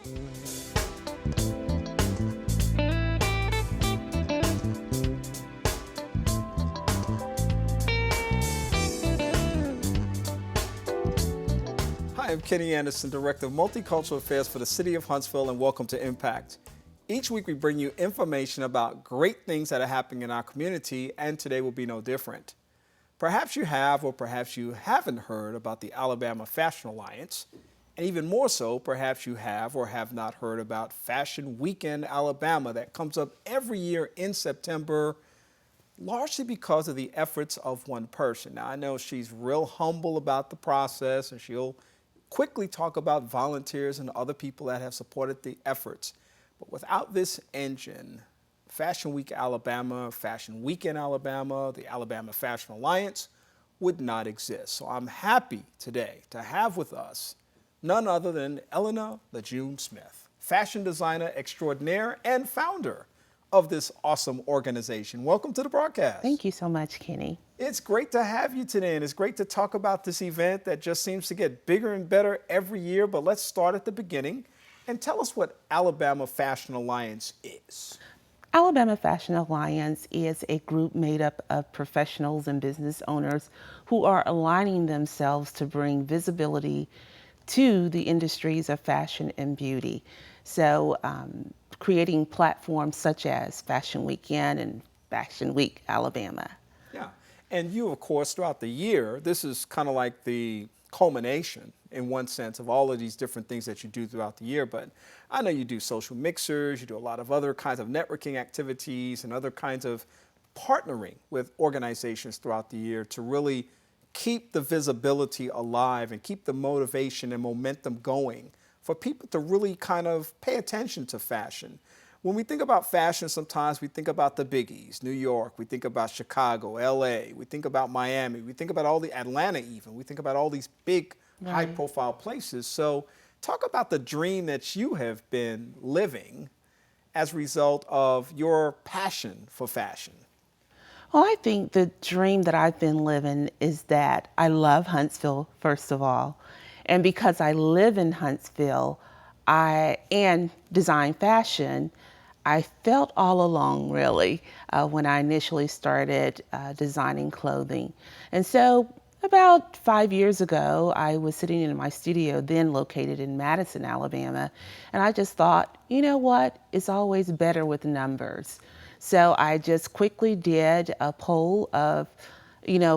Hi, I'm Kenny Anderson, Director of Multicultural Affairs for the City of Huntsville, and welcome to Impact. Each week we bring you information about great things that are happening in our community, and today will be no different. Perhaps you have or perhaps you haven't heard about the Alabama Fashion Alliance, and even more so, perhaps you have or have not heard about Fashion Weekend Alabama that comes up every year in September, largely because of the efforts of one person. Now, I know she's real humble about the process, and she'll quickly talk about volunteers and other people that have supported the efforts. But without this engine, Fashion Week Alabama, Fashion Weekend Alabama, the Alabama Fashion Alliance would not exist. So I'm happy today to have with us none other than Ellen LeJeune Smith, fashion designer extraordinaire and founder of this awesome organization. Welcome to the broadcast. Thank you so much, Kenny. It's great to have you today, and it's great to talk about this event that just seems to get bigger and better every year. But let's start at the beginning and tell us what Alabama Fashion Alliance is. Alabama Fashion Alliance is a group made up of professionals and business owners who are aligning themselves to bring visibility to the industries of fashion and beauty. So creating platforms such as Fashion Weekend and Fashion Week Alabama. Yeah, and you, of course, throughout the year, this is kind of like the culmination in one sense of all of these different things that you do throughout the year. But I know you do social mixers, you do a lot of other kinds of networking activities and other kinds of partnering with organizations throughout the year to really keep the visibility alive and keep the motivation and momentum going for people to really kind of pay attention to fashion. When we think about fashion, sometimes we think about the biggies, New York, we think about Chicago, LA, we think about Miami, we think about all the Atlanta even, we think about all these big high profile places. So talk about the dream that you have been living as a result of your passion for fashion. Well, I think the dream that I've been living is that I love Huntsville, first of all. And because I live in Huntsville and design fashion, I felt all along, really, when I initially started designing clothing. And so about 5 years ago, I was sitting in my studio, then located in Madison, Alabama, and I just thought, you know what, it's always better with numbers. So I just quickly did a poll of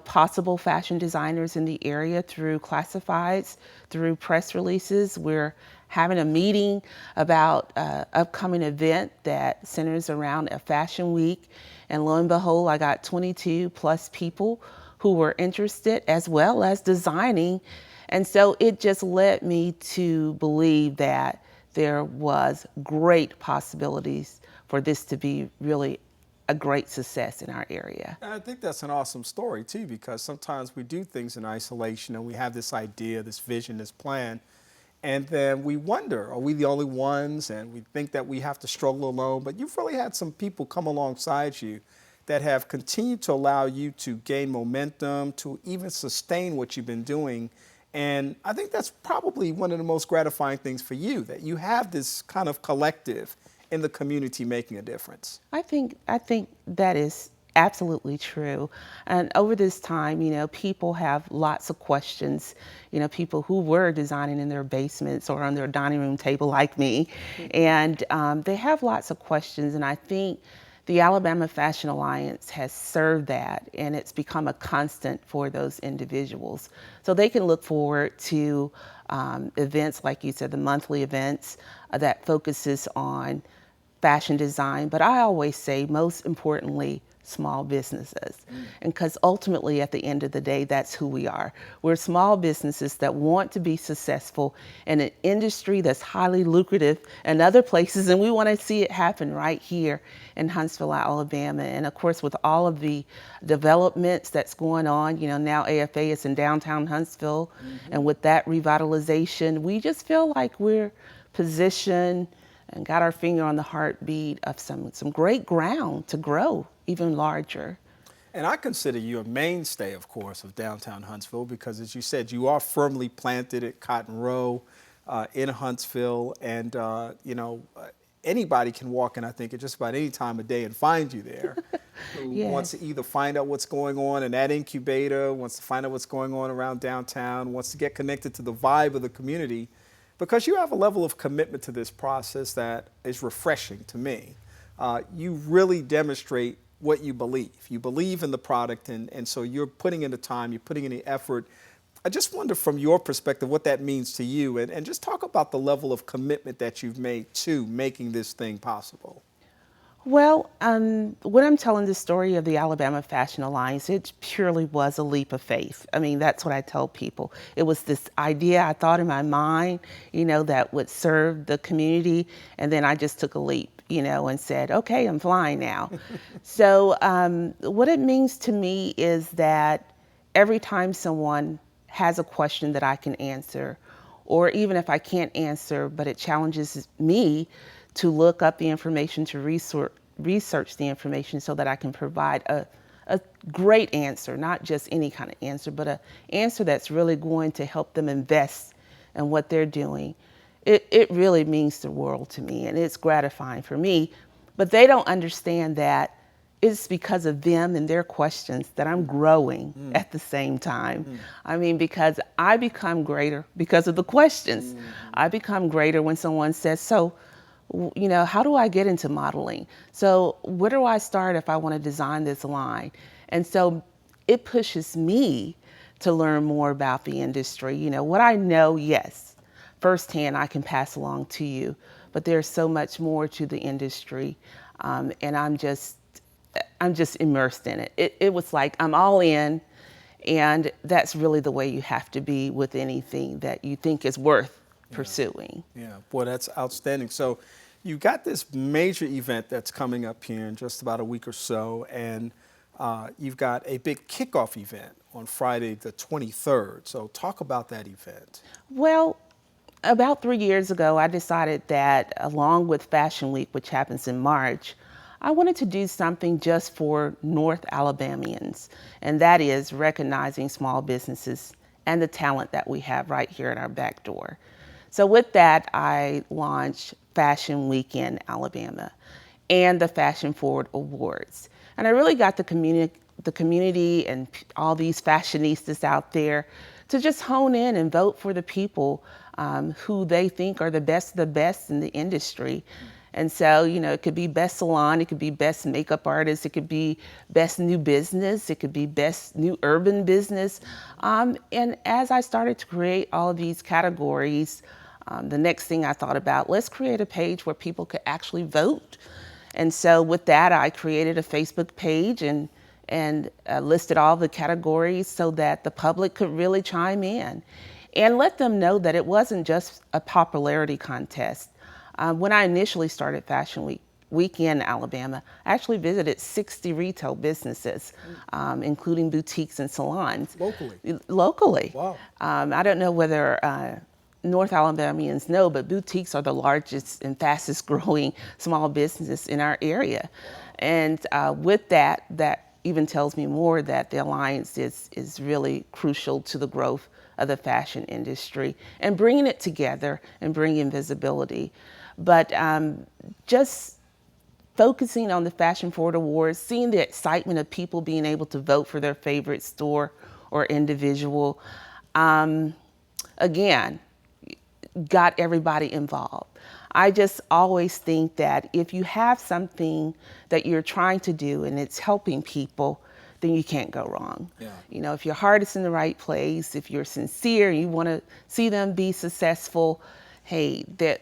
possible fashion designers in the area through classifieds, through press releases. We're having a meeting about an upcoming event that centers around a fashion week. And lo and behold, I got 22 plus people who were interested as well as designing. And so it just led me to believe that there was great possibilities for this to be really a great success in our area. I think that's an awesome story too, because sometimes we do things in isolation and we have this idea, this vision, this plan, and then we wonder, are we the only ones? And we think that we have to struggle alone, but you've really had some people come alongside you that have continued to allow you to gain momentum, to even sustain what you've been doing. And I think that's probably one of the most gratifying things for you, that you have this kind of collective in the community making a difference. I think that is absolutely true. And over this time, people have lots of questions. People who were designing in their basements or on their dining room table like me, and they have lots of questions. And I think the Alabama Fashion Alliance has served that, and it's become a constant for those individuals. So they can look forward to events, like you said, the monthly events that focuses on fashion design, but I always say most importantly, small businesses. And because ultimately at the end of the day, that's who we are. We're small businesses that want to be successful in an industry that's highly lucrative in other places, and we want to see it happen right here in Huntsville, Alabama. And of course, with all of the developments that's going on, now AFA is in downtown Huntsville, and with that revitalization, we just feel like we're positioned and got our finger on the heartbeat of some great ground to grow even larger. And I consider you a mainstay, of course, of downtown Huntsville because, as you said, you are firmly planted at Cotton Row. in Huntsville, and anybody can walk in, I think, at just about any time of day and find you there. Who wants to Yes. either find out what's going on in that incubator, wants to find out what's going on around downtown, wants to get connected to the vibe of the community, because you have a level of commitment to this process that is refreshing to me. You really demonstrate what you believe. You believe in the product, and so you're putting in the time, you're putting in the effort. I just wonder from your perspective what that means to you, and just talk about the level of commitment that you've made to making this thing possible. Well, when I'm telling the story of the Alabama Fashion Alliance, it purely was a leap of faith. I mean, that's what I tell people. It was this idea I thought in my mind, that would serve the community. And then I just took a leap, and said, okay, I'm flying now. So what it means to me is that every time someone has a question that I can answer, or even if I can't answer, but it challenges me to look up the information, to research the information so that I can provide a great answer, not just any kind of answer, but an answer that's really going to help them invest in what they're doing. It really means the world to me, and it's gratifying for me. But they don't understand that it's because of them and their questions that I'm growing at the same time. I mean, because I become greater because of the questions. I become greater when someone says, so, how do I get into modeling? So where do I start if I want to design this line? And so it pushes me to learn more about the industry. What I know, yes, firsthand I can pass along to you, but there's so much more to the industry, and I'm just immersed in it. It was like I'm all in, and that's really the way you have to be with anything that you think is worth pursuing. Yeah, boy, that's outstanding. So you got this major event that's coming up here in just about a week or so, and you've got a big kickoff event on Friday the 23rd. So talk about that event. Well, about 3 years ago, I decided that along with Fashion Week, which happens in March, I wanted to do something just for North Alabamians, and that is recognizing small businesses and the talent that we have right here at our back door. So with that, I launched Fashion Week in Alabama and the Fashion Forward Awards. And I really got the community and all these fashionistas out there to just hone in and vote for the people who they think are the best of the best in the industry. And so, it could be best salon, it could be best makeup artist, it could be best new business, it could be best new urban business. And as I started to create all of these categories, the next thing I thought about, let's create a page where people could actually vote. And so with that, I created a Facebook page and listed all the categories so that the public could really chime in and let them know that it wasn't just a popularity contest. When I initially started Fashion Week in Alabama, I actually visited 60 retail businesses, including boutiques and salons. Locally? Locally. Wow. I don't know whether North Alabamians know, but boutiques are the largest and fastest growing small businesses in our area. And with that even tells me more that the Alliance is really crucial to the growth of the fashion industry and bringing it together and bringing visibility. But just focusing on the Fashion Forward Awards, seeing the excitement of people being able to vote for their favorite store or individual, again, got everybody involved. I just always think that if you have something that you're trying to do and it's helping people, then you can't go wrong. Yeah. If your heart is in the right place, if you're sincere, you want to see them be successful, hey, that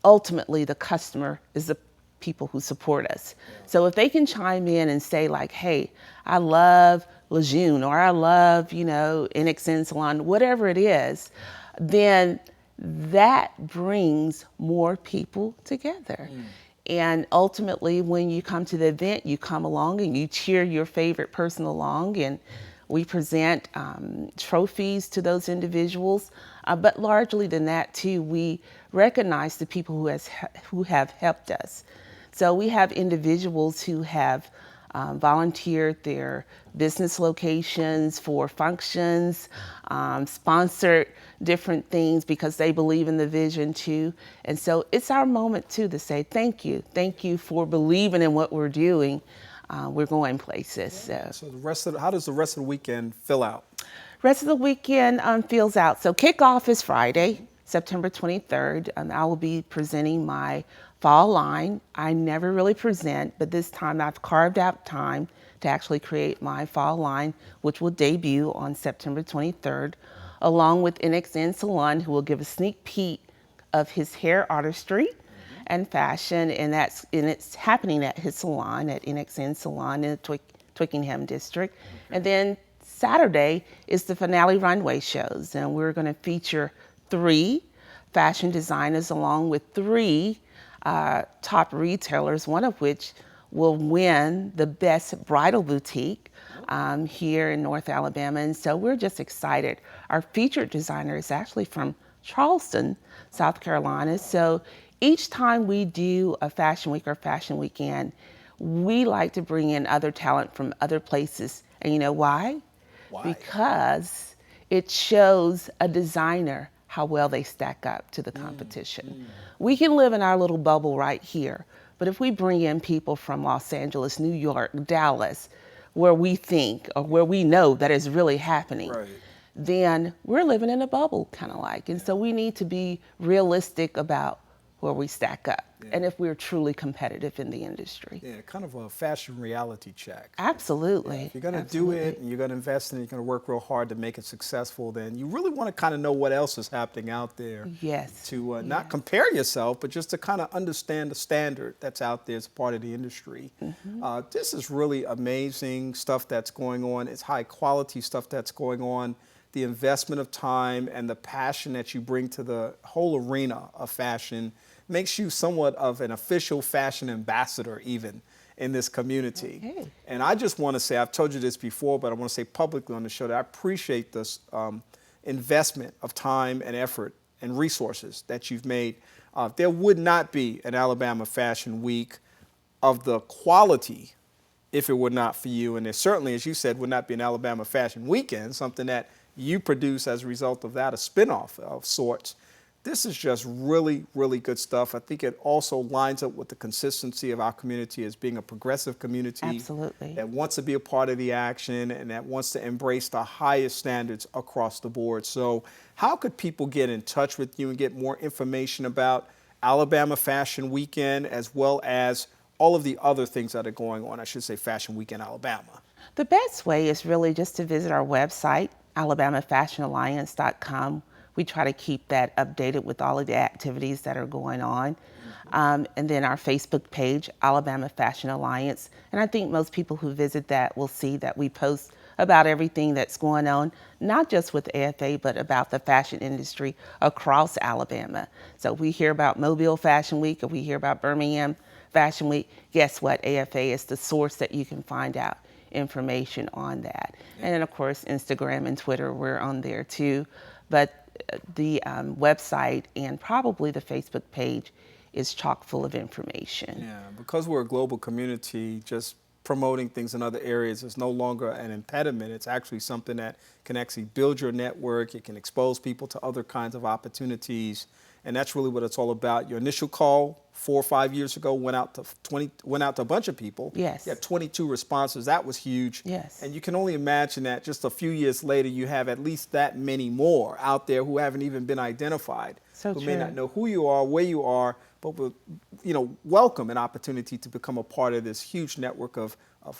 ultimately the customer is the people who support us. So if they can chime in and say like, hey, I love LeJeune, or I love, NXN Salon, whatever it is, then that brings more people together. And ultimately, when you come to the event, you come along and you cheer your favorite person along, and we present trophies to those individuals. But largely than that too, we recognize the people who have helped us. So we have individuals who have volunteered their business locations for functions, sponsored different things because they believe in the vision too. And so it's our moment too to say thank you. Thank you for believing in what we're doing. We're going places. So how does the rest of the weekend fill out? Rest of the weekend fills out. So kickoff is Friday, September 23rd. I will be presenting my fall line. I never really present, but this time I've carved out time to actually create my fall line, which will debut on September 23rd, along with NXN Salon, who will give a sneak peek of his hair artistry and fashion, and it's happening at his salon at NXN Salon in the Twickenham district. And then Saturday is the finale runway shows, and we're going to feature 3 fashion designers along with 3 top retailers, one of which will win the best bridal boutique here in North Alabama. And so we're just excited. Our featured designer is actually from Charleston, South Carolina. So each time we do a fashion week or fashion weekend, we like to bring in other talent from other places. And you know why? Why? Because it shows a designer how well they stack up to the competition. We can live in our little bubble right here, but if we bring in people from Los Angeles, New York, Dallas, where we think or where we know that is really happening, then we're living in a bubble, kind of like. And so we need to be realistic about where we stack up and if we're truly competitive in the industry. Yeah, kind of a fashion reality check. Absolutely. Yeah, if you're going to do it and you're going to invest in it, you're going to work real hard to make it successful, then you really want to kind of know what else is happening out there. Yes. To not compare yourself, but just to kind of understand the standard that's out there as part of the industry. This is really amazing stuff that's going on. It's high quality stuff that's going on. The investment of time and the passion that you bring to the whole arena of fashion makes you somewhat of an official fashion ambassador even in this community. Okay. And I just want to say, I've told you this before, but I want to say publicly on the show that I appreciate this investment of time and effort and resources that you've made. There would not be an Alabama Fashion Week of the quality if it were not for you. And there certainly, as you said, would not be an Alabama Fashion Weekend, something that you produce as a result of that, a spinoff of sorts. This is just really, really good stuff. I think it also lines up with the consistency of our community as being a progressive community. Absolutely. That wants to be a part of the action and that wants to embrace the highest standards across the board. So how could people get in touch with you and get more information about Alabama Fashion Weekend as well as all of the other things that are going on? I should say Fashion Weekend Alabama. The best way is really just to visit our website, alabamafashionalliance.com. We try to keep that updated with all of the activities that are going on. And then our Facebook page, Alabama Fashion Alliance. And I think most people who visit that will see that we post about everything that's going on, not just with AFA, but about the fashion industry across Alabama. So if we hear about Mobile Fashion Week, if we hear about Birmingham Fashion Week, guess what? AFA is the source that you can find out information on that. And then of course, Instagram and Twitter, we're on there too. But the website and probably the Facebook page is chock full of information. Yeah, because we're a global community, just promoting things in other areas is no longer an impediment. It's actually something that can actually build your network. It can expose people to other kinds of opportunities. And that's really what it's all about. Your initial call 4 or 5 years ago went out to a bunch of people. Yes. You had 22 responses. That was huge. Yes. And you can only imagine that just a few years later, you have at least that many more out there who haven't even been identified, who may not know who you are, where you are, but will, welcome an opportunity to become a part of this huge network of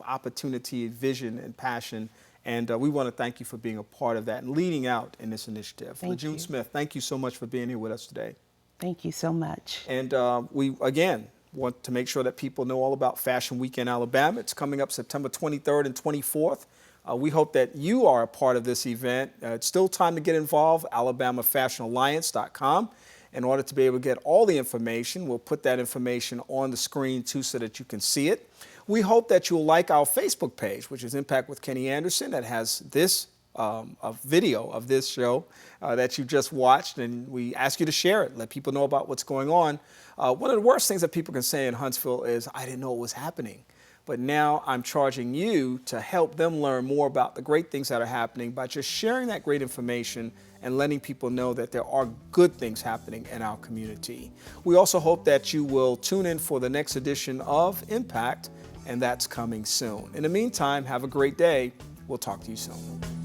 opportunity, vision, and passion. And we want to thank you for being a part of that and leading out in this initiative. LeJeune Smith, thank you so much for being here with us today. Thank you so much. And we, again, want to make sure that people know all about Fashion Week in Alabama. It's coming up September 23rd and 24th. We hope that you are a part of this event. It's still time to get involved, alabamafashionalliance.com. In order to be able to get all the information, we'll put that information on the screen too so that you can see it. We hope that you'll like our Facebook page, which is Impact with Kenny Anderson, that has this a video of this show that you just watched, and we ask you to share it, let people know about what's going on. One of the worst things that people can say in Huntsville is, I didn't know it was happening. but now I'm charging you to help them learn more about the great things that are happening by just sharing that great information and letting people know that there are good things happening in our community. We also hope that you will tune in for the next edition of Impact, and that's coming soon. In the meantime, have a great day. We'll talk to you soon.